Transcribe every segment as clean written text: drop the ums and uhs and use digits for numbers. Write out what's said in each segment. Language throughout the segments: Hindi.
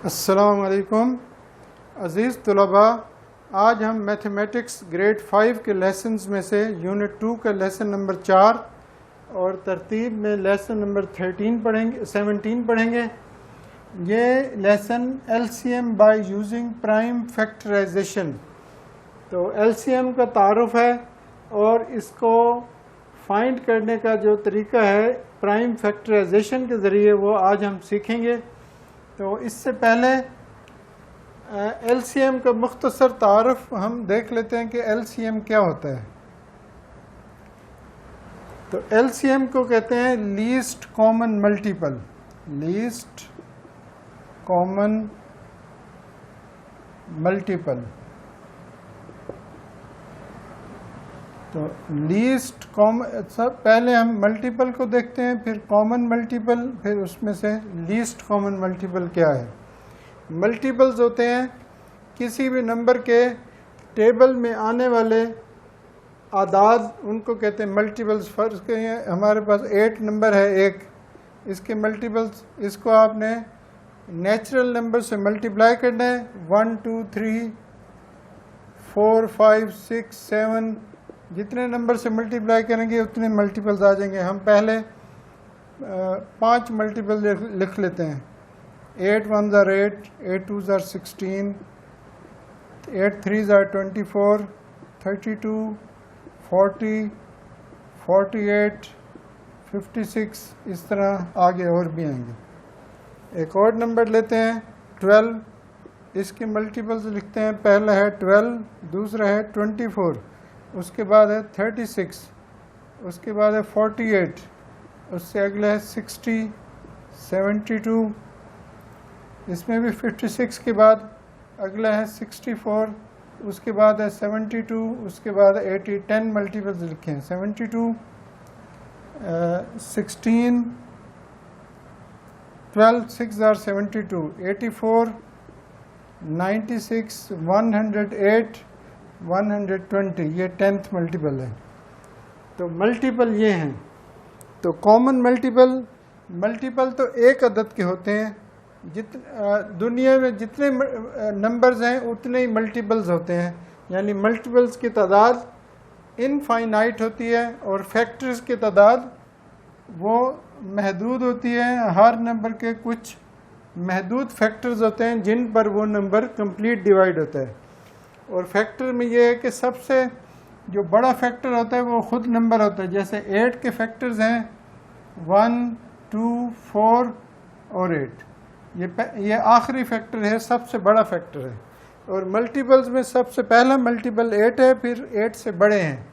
अस्सलामुअलैकुम अज़ीज़ तलबा, आज हम मैथमेटिक्स ग्रेड 5 के लेसन्स में से यूनिट 2 का लेसन नंबर 4 और तरतीब में लेसन नंबर 17 पढ़ेंगे। ये lesson LCM by using prime factorization. तो एलसीएम का तारुफ है और इसको फाइंड करने का जो तरीका है प्राइम फैक्टराइजेशन के ज़रिए, वो आज हम सीखेंगे। तो इससे पहले एलसीएम का मुख्तसर तारुफ हम देख लेते हैं कि एलसीएम क्या होता है। तो एलसीएम को कहते हैं least common multiple. Least common multiple. तो लीस्ट कॉमन, सब पहले हम मल्टीपल को देखते हैं, फिर कॉमन मल्टीपल, फिर उसमें से लीस्ट कॉमन मल्टीपल क्या है। मल्टीपल्स होते हैं किसी भी नंबर के टेबल में आने वाले आदाद, उनको कहते हैं मल्टीपल्स। फर्ज करिए हमारे पास 8 नंबर है एक, इसके मल्टीपल्स, इसको आपने नेचुरल नंबर से मल्टीप्लाई करना है। 1 2 3 4 5 6 7, जितने नंबर से मल्टीप्लाई करेंगे उतने मल्टीपल्स आ जाएंगे। हम पहले 5 मल्टीपल लिख लेते हैं। 8 1s are 8, 8 2s are 16, 8 3s are 24, 32, 40, 48, 56, इस तरह आगे और भी आएंगे। एक और नंबर लेते हैं 12, इसके मल्टीपल्स लिखते हैं। पहला है 12, दूसरा है 24, उसके बाद है 36, उसके बाद है 48, उससे अगला है 60, 72, इसमें भी 56 के बाद अगला है 64, उसके बाद है 72, उसके बाद 80। 10 मल्टीपल्स लिखे हैं। 72, 16, 12, 6 are 72, 84, 96, 108, 120, ये 10th मल्टीपल है। तो मल्टीपल ये हैं। तो कॉमन मल्टीपल तो एक अदद के होते हैं। दुनिया में जितने नंबर्स हैं उतने ही मल्टीपल्स होते हैं, यानी मल्टीपल्स की तादाद इनफाइनाइट होती है और फैक्टर्स की तादाद वो महदूद होती है। हर नंबर के कुछ महदूद फैक्टर्स होते हैं जिन पर वो नंबर कंप्लीट डिवाइड होता है। और फैक्टर में ये है कि सबसे जो बड़ा फैक्टर होता है वो खुद नंबर होता है। जैसे 8 के फैक्टर्स हैं 1 2 4 और 8, ये आखिरी फैक्टर है, सबसे बड़ा फैक्टर है। और मल्टीपल्स में सबसे पहला मल्टीपल 8 है, फिर 8 से बड़े हैं।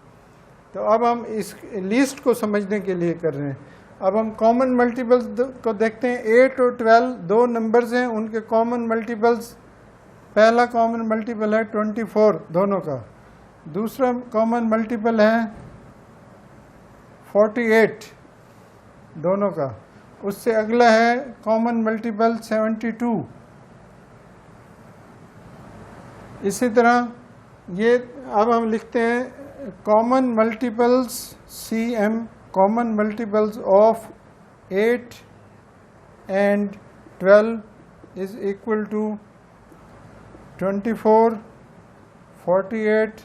तो अब हम इस लिस्ट को समझने के लिए कर रहे हैं। अब हम कॉमन मल्टीपल्स को देखते हैं। 8 और 12 दो नंबर्स हैं, उनके कॉमन मल्टीपल्स, पहला कॉमन मल्टीपल है 24 दोनों का, दूसरा कॉमन मल्टीपल है 48 दोनों का, उससे अगला है कॉमन मल्टीपल 72। इसी तरह ये अब हम लिखते हैं common multiples CM, common multiples of 8 and 12 is equal to 24, 48,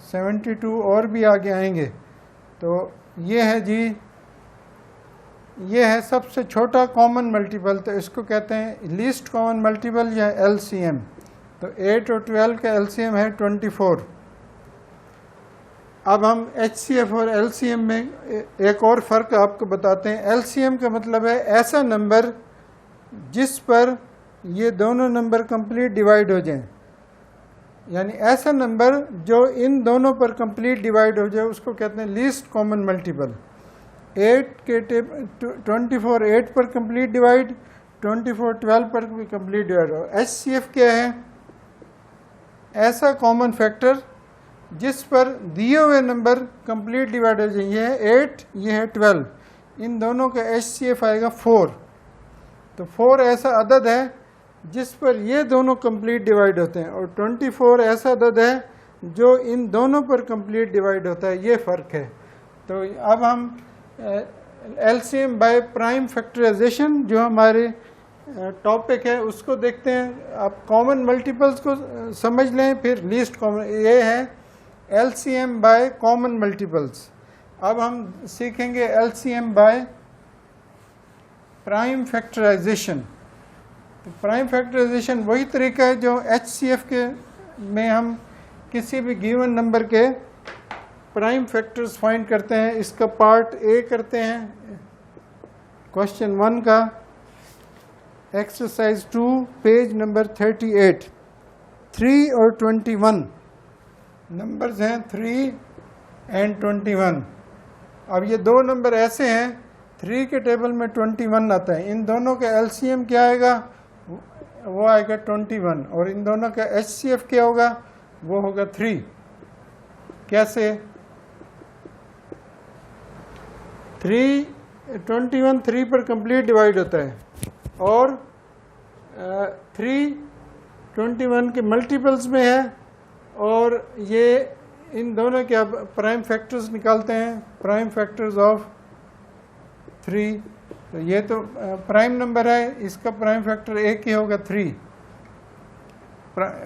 72 और भी आगे आएंगे। तो ये है जी, ये है सबसे छोटा कॉमन मल्टीपल, तो इसको कहते हैं लीस्ट कॉमन मल्टीपल या LCM। तो 8 और 12 का LCM है 24। अब हम HCF और LCM में एक और फ़र्क आपको बताते हैं। LCM का मतलब है ऐसा नंबर जिस पर ये दोनों नंबर कंप्लीट डिवाइड हो जाएं, यानी ऐसा नंबर जो इन दोनों पर कंप्लीट डिवाइड हो जाए उसको कहते हैं लीस्ट कॉमन मल्टीपल। 8 के 24 8 पर कंप्लीट डिवाइड, 24 12 पर भी कंप्लीट डिवाइड हो। HCF क्या है? ऐसा कॉमन फैक्टर जिस पर दिए हुए नंबर कंप्लीट डिवाइड हो जाए। ये है 8, ये है 12, इन दोनों का HCF आएगा 4। तो 4 ऐसा अदद है जिस पर ये दोनों कंप्लीट डिवाइड होते हैं, और 24 ऐसा अदद है जो इन दोनों पर कंप्लीट डिवाइड होता है। ये फ़र्क है। तो अब हम LCM बाय प्राइम फैक्टराइजेशन, जो हमारे टॉपिक है उसको देखते हैं। आप कॉमन मल्टीपल्स को समझ लें, फिर लीस्ट कॉमन, ये है एलसीएम बाय कॉमन मल्टीपल्स। अब हम सीखेंगे एलसीएम बाय प्राइम फैक्टराइजेशन। तो प्राइम फैक्टराइजेशन वही तरीका है जो एचसीएफ के में हम किसी भी गिवन नंबर के प्राइम फैक्टर्स फाइंड करते हैं। इसका पार्ट ए करते हैं क्वेश्चन 1 का, एक्सरसाइज 2 पेज नंबर 38। 3 और 21 नंबर्स हैं, 3 एंड 21। अब ये दो नंबर ऐसे हैं, 3 के टेबल में 21 आता है, इन दोनों का एलसीएम क्या आएगा, वो आएगा 21, और इन दोनों का एचसीएफ क्या होगा, वो होगा 3। कैसे? 21 3 पर कंप्लीट डिवाइड होता है, और 3 21 के मल्टीपल्स में है, और ये इन दोनों के अब प्राइम फैक्टर्स निकालते हैं, प्राइम फैक्टर्स ऑफ 3। तो ये तो प्राइम नंबर है, इसका प्राइम फैक्टर एक ही होगा 3।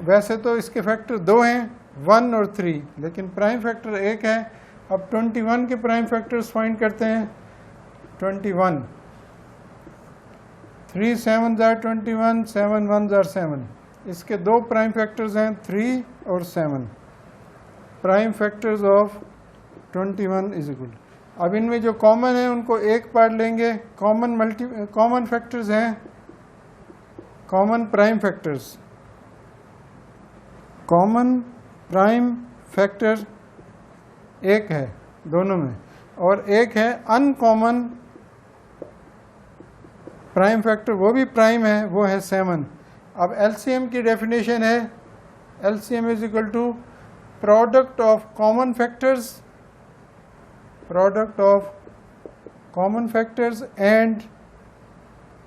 वैसे तो इसके फैक्टर 2 हैं, 1 और 3, लेकिन प्राइम फैक्टर एक है। अब 21 के प्राइम फैक्टर्स फाइंड करते हैं। 21, 3 7s are 21, 7 1s are 7। इसके दो प्राइम फैक्टर्स हैं, 3 और 7। Prime factors of 21 is equal. अब इनमें जो कॉमन है उनको एक पार्ट लेंगे। कॉमन फैक्टर्स हैं, common prime factors, common prime factor एक है दोनों में, और एक है अनकॉमन प्राइम फैक्टर, वो भी प्राइम है, वो है 7। अब एलसीएम की डेफिनेशन है, LCM is equal to product of common factors, product of common factors and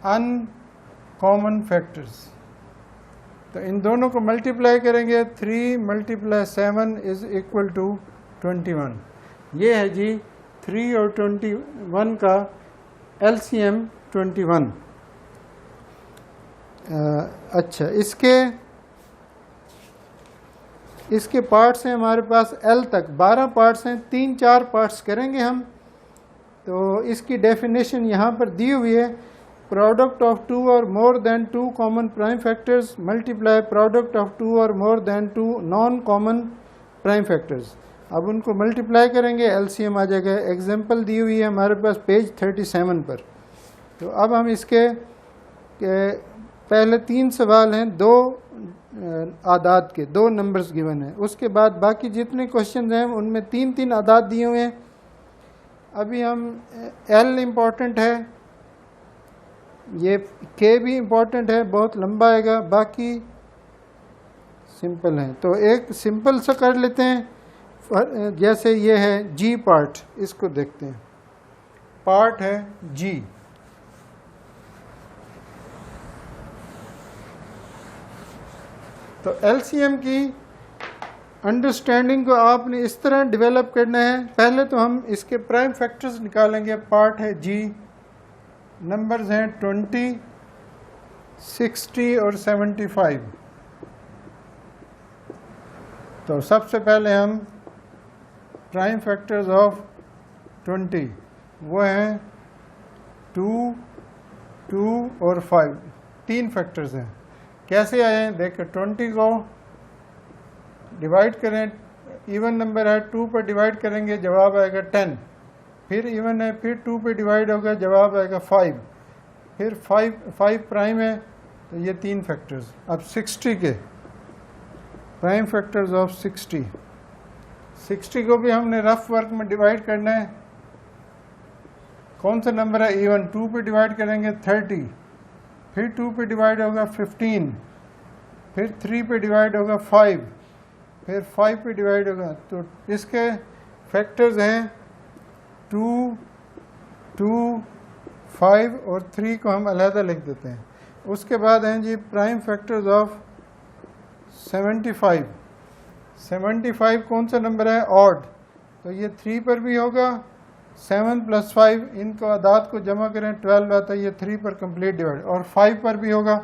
uncommon factors. तो इन दोनों को मल्टीप्लाई करेंगे, 3 × 7 इज इक्वल टू 21। ये है जी 3 और 21 का एलसीएम 21। अच्छा, इसके पार्ट्स हैं हमारे पास L तक 12 पार्ट्स हैं, 3-4 पार्ट्स करेंगे हम। तो इसकी डेफिनेशन यहाँ पर दी हुई है, प्रोडक्ट ऑफ 2 और more than 2 common prime factors multiply product of 2 और more than 2 non common prime factors. अब उनको मल्टीप्लाई करेंगे, एलसीएम आ जाएगा। एग्जांपल दी हुई है हमारे पास पेज 37 पर। तो अब हम इसके पहले 3 सवाल हैं, 2 आदाद के, 2 नंबर्स गिवन है। उसके बाद बाकी जितने क्वेश्चन हैं उनमें 3-3 आदाद दिए हुए हैं। अभी हम एल इम्पॉर्टेंट है, ये के भी इम्पॉर्टेंट है, बहुत लंबा आएगा, बाकी सिंपल हैं। तो एक सिंपल सा कर लेते हैं, जैसे ये है जी पार्ट, इसको देखते हैं। पार्ट है जी, तो एलसीएम की अंडरस्टैंडिंग को आपने इस तरह डेवलप करना है। पहले तो हम इसके प्राइम फैक्टर्स निकालेंगे। पार्ट है जी, नंबर्स हैं 20, 60 और 75। तो सबसे पहले हम प्राइम फैक्टर्स ऑफ 20, वो हैं 2, 2 और 5, 3 फैक्टर्स हैं। कैसे आए हैं देखो, 20 को डिवाइड करें, इवन नंबर है, 2 पर डिवाइड करेंगे, जवाब आएगा 10। फिर इवन है, फिर 2 पे डिवाइड होगा, जवाब आएगा 5। फिर 5 प्राइम है, तो ये 3 फैक्टर्स। अब 60 के प्राइम फैक्टर्स ऑफ 60 को भी हमने रफ वर्क में डिवाइड करना है। कौन सा नंबर है, इवन, 2 पे डिवाइड करेंगे 30, फिर 2 पे डिवाइड होगा 15, फिर 3 पे डिवाइड होगा 5, फिर 5 पे डिवाइड होगा। तो इसके फैक्टर्स हैं 2, 2, 5 और 3 को हम अलहदा लिख देते हैं। उसके बाद हैं जी प्राइम फैक्टर्स ऑफ 75। 75 कौन सा नंबर है, ऑड, तो ये 3 पर भी होगा, 7 + 5, इनको अदाद को जमा करें 12 आता है, ये 3 पर कंप्लीट डिवाइड, और 5 पर भी होगा।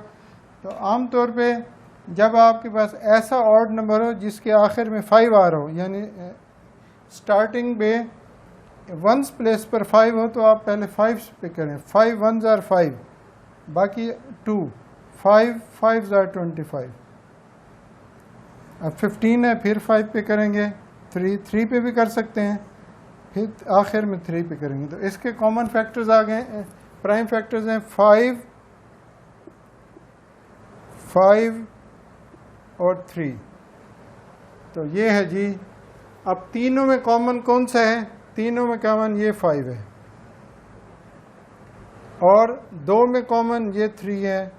तो आम तौर पे जब आपके पास ऐसा ऑड नंबर हो जिसके आखिर में 5 आ रहा हो, यानी स्टार्टिंग में वंस प्लेस पर 5 हो, तो आप पहले 5 पे करें। 5 1s are 5, बाकी 2, 5 5s are 25। अब 15 है, फिर 5 पे करेंगे, 3 पे भी कर सकते हैं, फिर आखिर में 3 पे करेंगे। तो इसके कॉमन फैक्टर्स आ गए, प्राइम फैक्टर्स हैं 5 5 और 3। तो ये है जी। अब तीनों में कॉमन कौन सा है? तीनों में कॉमन ये 5 है, और 2 में कॉमन ये 3 है,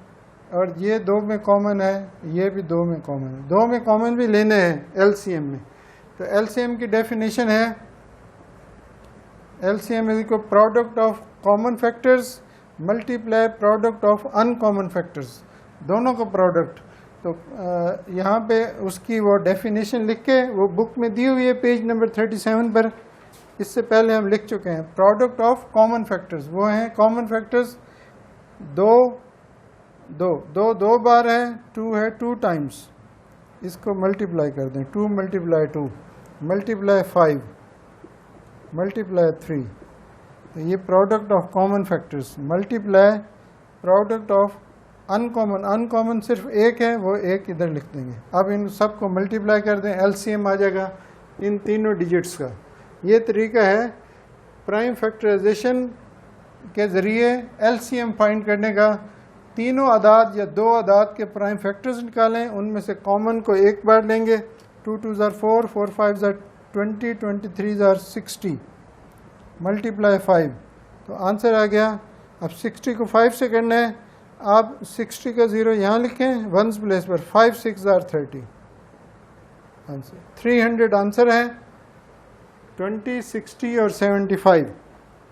और ये 2 में कॉमन है, ये भी 2 में कॉमन है। 2 में कॉमन भी लेने हैं एलसीएम में। तो एलसीएम की डेफिनेशन है, LCM is equal product of common factors multiply product of uncommon factors, दोनों का प्रोडक्ट। तो यहाँ पे उसकी वो डेफिनेशन लिख के वो बुक में दी हुई है पेज नंबर 37 पर, इससे पहले हम लिख चुके हैं। प्रोडक्ट ऑफ कॉमन फैक्टर्स वो हैं, कॉमन फैक्टर्स 2 बार है, 2 है 2 टाइम्स, इसको मल्टीप्लाई कर दें, 2 × 2 मल्टीप्लाई 5 मल्टीप्लाई 3। तो ये product of common factors multiply product of uncommon, uncommon सिर्फ एक है, वो एक इधर लिख देंगे। अब इन सबको मल्टीप्लाई कर दें, एलसीएम आ जाएगा इन तीनों डिजिट्स का। ये तरीका है प्राइम फैक्टराइजेशन के ज़रिए एलसीएम फाइंड करने का। तीनों अदाद या 2 अदाद के प्राइम फैक्टर्स निकालें, उनमें से कॉमन को एक बार लेंगे, 2 2s are 4, 4 5s are 20, 23s are 60 multiply 5। तो आंसर आ गया। अब 60 को 5 से करना है, आप 60 का 0 यहाँ लिखें वंस प्लेस पर, 5 6s are 30, आंसर 300 आंसर है। 20, 60 और 75।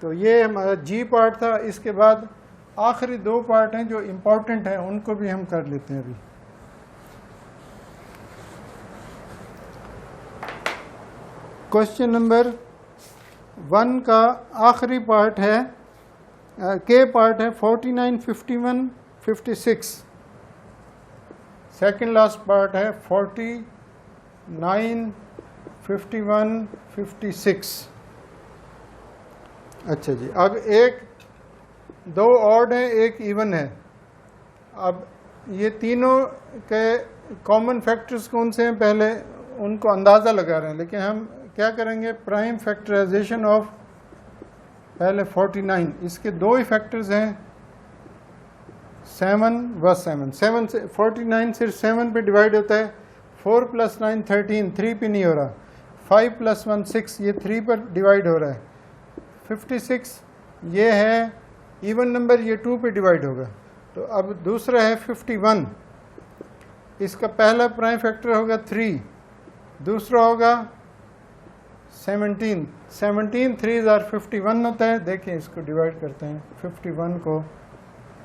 तो ये हमारा जी पार्ट था। इसके बाद आखिरी 2 पार्ट हैं जो इम्पोर्टेंट हैं, उनको भी हम कर लेते हैं अभी। क्वेश्चन नंबर 1 का आखिरी पार्ट है, के पार्ट है 49, 51, 56। सेकंड लास्ट पार्ट है 49, 51, 56। अच्छा जी। अब 2 ऑड है, 1 इवन है। अब ये तीनों के कॉमन फैक्टर्स कौन से हैं, पहले उनको अंदाज़ा लगा रहे हैं, लेकिन हम क्या करेंगे, प्राइम फैक्टराइजेशन ऑफ पहले 49। इसके 2 ही फैक्टर्स हैं, 7 व 7। 7 से 49 सिर्फ 7 पे डिवाइड होता है। 4 + 9 13, 3 पे नहीं हो रहा। 5 + 1 6, ये 3 पर डिवाइड हो रहा है। 56 ये है इवन नंबर, ये 2 पे डिवाइड होगा। तो अब दूसरा है 51, इसका पहला प्राइम फैक्टर होगा 3, दूसरा होगा 17। 17 3s are 51 होता है। देखिए इसको डिवाइड करते हैं, 51 को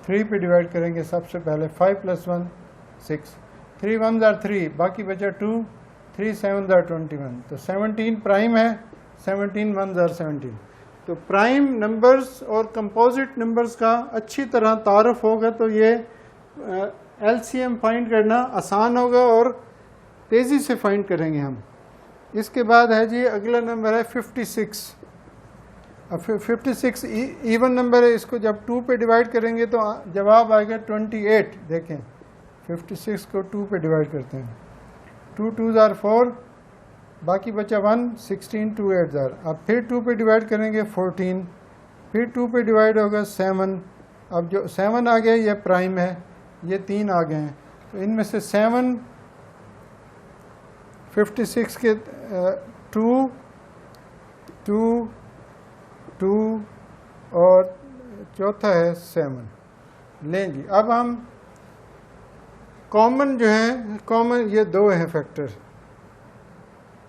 3 पे डिवाइड करेंगे सबसे पहले। 5 + 1 6, 3 1s are 3, बाकी बचा 2, 3 7s are 21। तो 17 प्राइम है, 17 1s are 17। तो प्राइम नंबर्स और कंपोजिट नंबर्स का अच्छी तरह तारुफ होगा तो ये एलसीएम फाइंड करना आसान होगा और तेज़ी से फाइंड करेंगे हम। इसके बाद है जी अगला नंबर है 56। अब 56 इवन नंबर है, इसको जब 2 पे डिवाइड करेंगे तो जवाब आएगा 28। देखें 56 को 2 पे डिवाइड करते हैं, 2 2s are 4, बाकी बचा 1, 16 2 8s are। अब फिर 2 पे डिवाइड करेंगे 14, फिर 2 पे डिवाइड होगा 7। अब जो 7 आ गया ये प्राइम है, ये 3 आ गए हैं। तो इनमें से 7 56 के 2 2 2 और चौथा है 7 लें जी। अब हम कॉमन जो है, कॉमन ये 2 हैं फैक्टर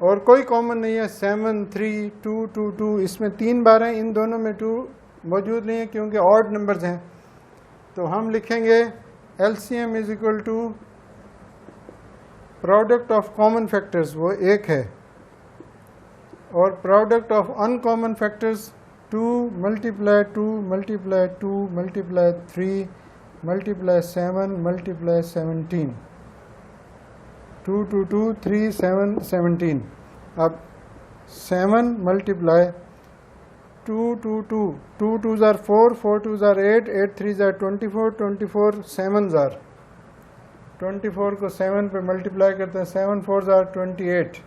और कोई कॉमन नहीं है। 7 3 2 2 2, इसमें 3 बार हैं, इन दोनों में 2 मौजूद नहीं है क्योंकि ऑड नंबर्स हैं। तो हम लिखेंगे LCM is equal to product of common factors, वो 1 है, और product of uncommon factors 2 multiply 2 multiply 2 multiply 3 multiply 7 multiply 17, 2 2 2 3 7 17. अब 7 multiply 2 2 2 2 2s are 4 4 2s are 8 8 3s are 24 24 7s are 24 को 7 पे मल्टीप्लाई करते हैं 7 4s are 28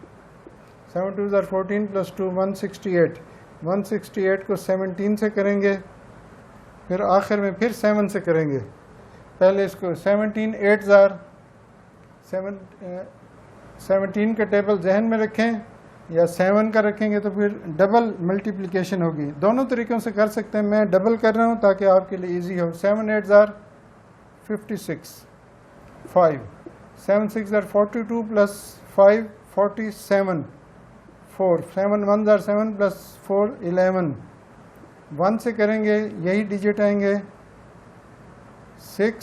7 2s are 14 plus 2 168 168 को 17 से करेंगे फिर आखिर में फिर 7 से करेंगे पहले इसको 17 8s are 17 का टेबल जहन में रखें या 7 का रखेंगे तो फिर डबल मल्टीप्लिकेशन होगी दोनों तरीक़ों से कर सकते हैं मैं डबल कर रहा हूँ ताकि आपके लिए इजी हो 7 8s are 56 5 7 6 are 42 plus 5 47 4 7 1s are 7 plus 4 11 1 से करेंगे यही डिजिट आएंगे 6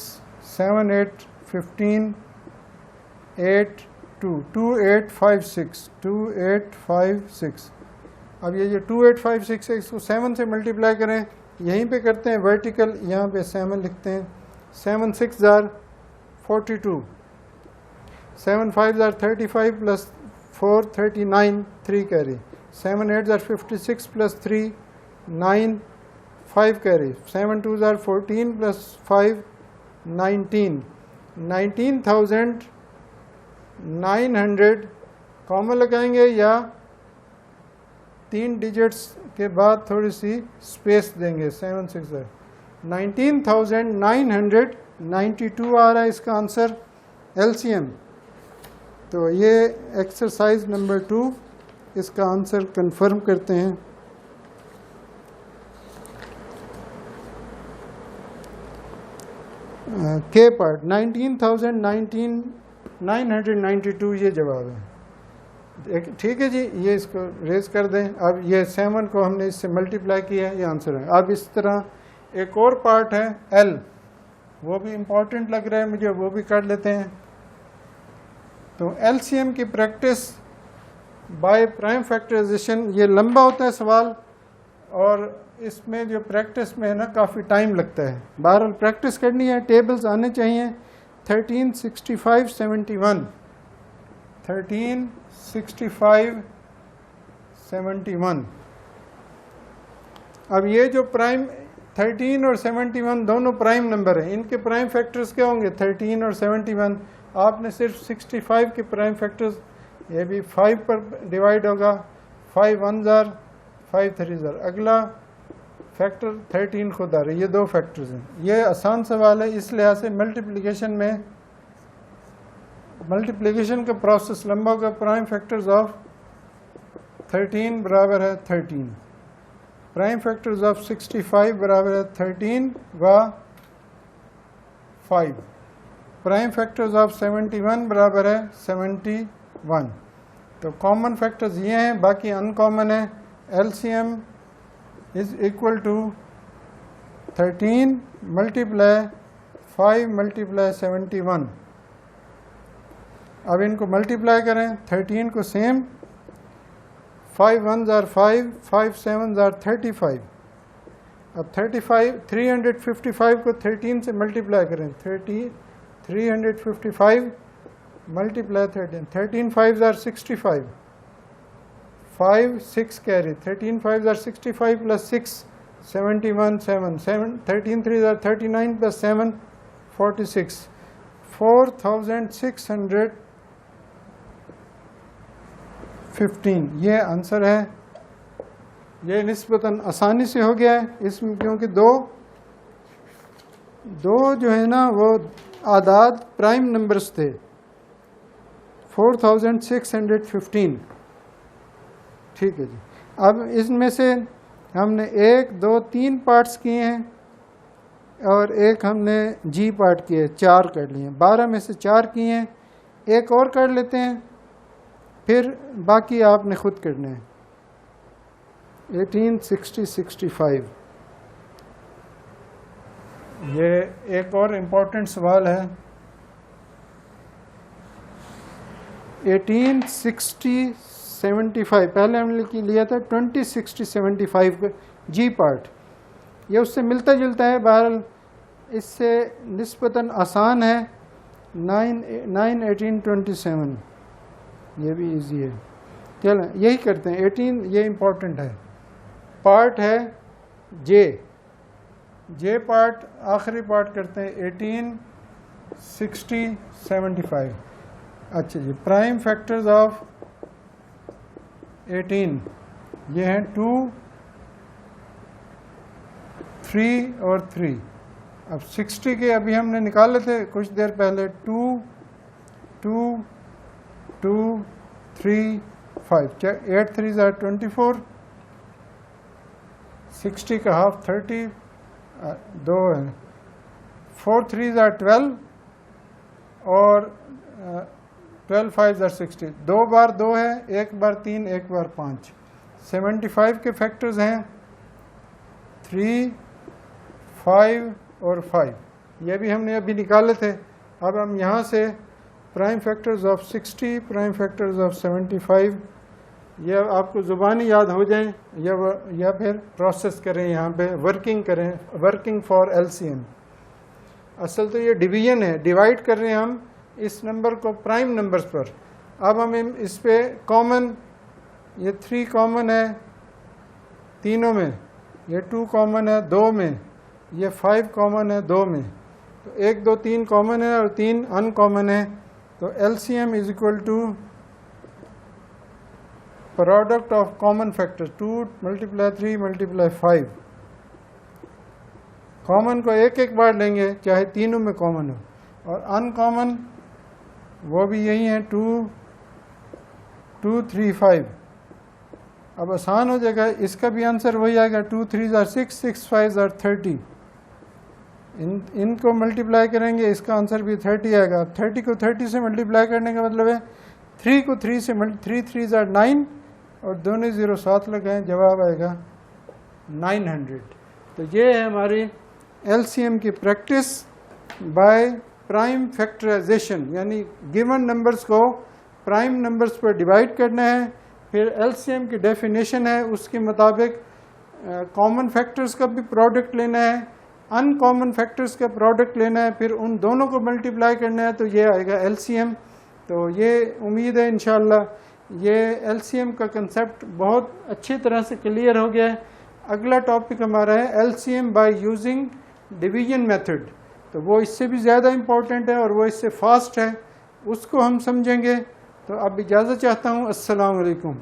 7 8 15 8 2 2 8 5 6 2 8 5 6 अब ये जो 2 8 5 6 है इसको 7 से मल्टीप्लाई करें यहीं पे करते हैं वर्टिकल यहाँ पे 7 लिखते हैं 7 6 are 42 7 5 are 35 plus 4 39 3 carry 7 8 are 56 plus 3 9 5 carry 7 2s are 14 plus 5 19 19,900 common लगाएंगे या 3 डिजिट्स के बाद थोड़ी सी स्पेस देंगे 7 6 है 19,992 आ रहा है इसका आंसर LCM तो ये एक्सरसाइज नंबर 2 इसका आंसर कंफर्म करते हैं के पार्ट 19,992 ये जवाब है ठीक है जी ये इसको रेज कर दें अब ये 7 को हमने इससे मल्टीप्लाई किया है ये आंसर है अब इस तरह एक और पार्ट है L वो भी इम्पोर्टेंट लग रहा है मुझे वो भी कर लेते हैं तो LCM की प्रैक्टिस बाय प्राइम फैक्टराइजेशन ये लंबा होता है सवाल और इसमें जो प्रैक्टिस में है ना काफ़ी टाइम लगता है बहरहाल प्रैक्टिस करनी है टेबल्स आने चाहिए 13 65 71 13 65 71 अब ये जो प्राइम 13 और 71 दोनों प्राइम नंबर हैं इनके प्राइम फैक्टर्स क्या होंगे 13 और 71 आपने सिर्फ 65 के प्राइम फैक्टर्स ये भी 5 पर डिवाइड होगा 5 1s are 5 3s are अगला फैक्टर 13 खुद आ रही है ये दो फैक्टर्स हैं ये आसान सवाल है इस लिहाज से मल्टीप्लिकेशन का प्रोसेस लंबा होगा प्राइम फैक्टर्स ऑफ 13 बराबर है 13 प्राइम फैक्टर्स ऑफ 65 बराबर है 13 व 5 प्राइम फैक्टर्स ऑफ 71 बराबर है 71 तो कॉमन फैक्टर्स ये हैं बाकी अनकॉमन है LCM is equal to 13 multiply 5 multiply 71 अब इनको मल्टीप्लाई करें 13 को same 5 1s are 5 5 7s are 35 अब 355 को 13 से मल्टीप्लाई करें 355 multiply 13 5s are 65 5 6 carry 13 5s are 65 plus 6 71 7 13 3s are 39 plus 7 46 4615 ये आंसर है ये निस्बतन आसानी से हो गया है इसमें क्योंकि दो जो है ना वो आदाद प्राइम नंबर्स थे 4615 ठीक है जी अब इसमें से हमने 1 2 3 पार्ट्स किए हैं और एक हमने जी पार्ट किए 4 कर लिए 12 में से 4 किए हैं एक और कर लेते हैं फिर बाकी आपने खुद करने हैं 18 60 65 ये एक और इम्पोर्टेंट सवाल है 18 60 75, पहले हमने लिया था 20, 60, 75 का जी पार्ट, ये उससे मिलता जुलता है, बहरहाल इससे निस्बतन आसान है। 9, 18, 27 ये भी इजी है। चलो यही करते हैं। 18 ये इम्पोर्टेंट है, पार्ट है जे पार्ट, आखिरी पार्ट करते हैं 18, 60, 75। अच्छा जी, प्राइम फैक्टर्स ऑफ 18 ये हैं 2, 3 और 3। अब 60 के अभी हमने निकाले थे कुछ देर पहले, 2, 2, 2, 3, 5, 8 3s are 24, 60 का हाफ 30, 2 है, 4 3s are 12 और 12 5s are 60। 2 बार 2 है, 1 बार 3, 1 बार 5। 75 के फैक्टर्स हैं 3, 5 और 5, ये भी हमने अभी निकाले थे। अब हम यहाँ से prime factors of 60, prime factors of 75, ये आपको ज़ुबानी याद हो जाएं या फिर प्रोसेस करें, यहाँ पे वर्किंग करें, वर्किंग फॉर एलसीएम। असल तो ये डिवीजन है, डिवाइड कर रहे हैं हम इस नंबर को प्राइम नंबर्स पर। अब हम इस पे कॉमन, ये 3 कॉमन है तीनों में, ये 2 कॉमन है 2 में, ये 5 कॉमन है 2 में, तो 1 2 3 कॉमन है और 3 अनकॉमन है। तो LCM is equal to product of common factor 2 × 3 × 5। Common को एक बार लेंगे चाहे तीनों में कॉमन हो, और अनकॉमन वो भी यही है 2, 2, 3, 5। अब आसान हो जाएगा, इसका भी आंसर वही आएगा, 2 3s are 6, 6 5s are 30। इनको मल्टीप्लाई करेंगे, इसका आंसर भी 30 आएगा। 30 को 30 से मल्टीप्लाई करने का मतलब है 3 को 3 से 3 3s are 9 और दोनों 0 साथ लगाएं, जवाब आएगा 900। तो ये है हमारी एलसीएम की प्रैक्टिस बाय प्राइम फैक्टराइजेशन, यानी गिवन नंबर्स को प्राइम नंबर्स पर डिवाइड करना है, फिर एलसीएम की डेफिनेशन है उसके मुताबिक कॉमन फैक्टर्स का भी प्रोडक्ट लेना है, अनकॉमन फैक्टर्स का प्रोडक्ट लेना है, फिर उन दोनों को मल्टीप्लाई करना है, तो ये आएगा एलसीएम। तो ये उम्मीद है इंशाअल्लाह ये एलसीएम का कंसेप्ट बहुत अच्छी तरह से क्लियर हो गया है। अगला टॉपिक हमारा है LCM by using division method, तो वो इससे भी ज़्यादा इम्पोर्टेंट है और वो इससे फास्ट है, उसको हम समझेंगे। तो अब इजाज़त चाहता हूँ। अस्सलाम वालेकुम।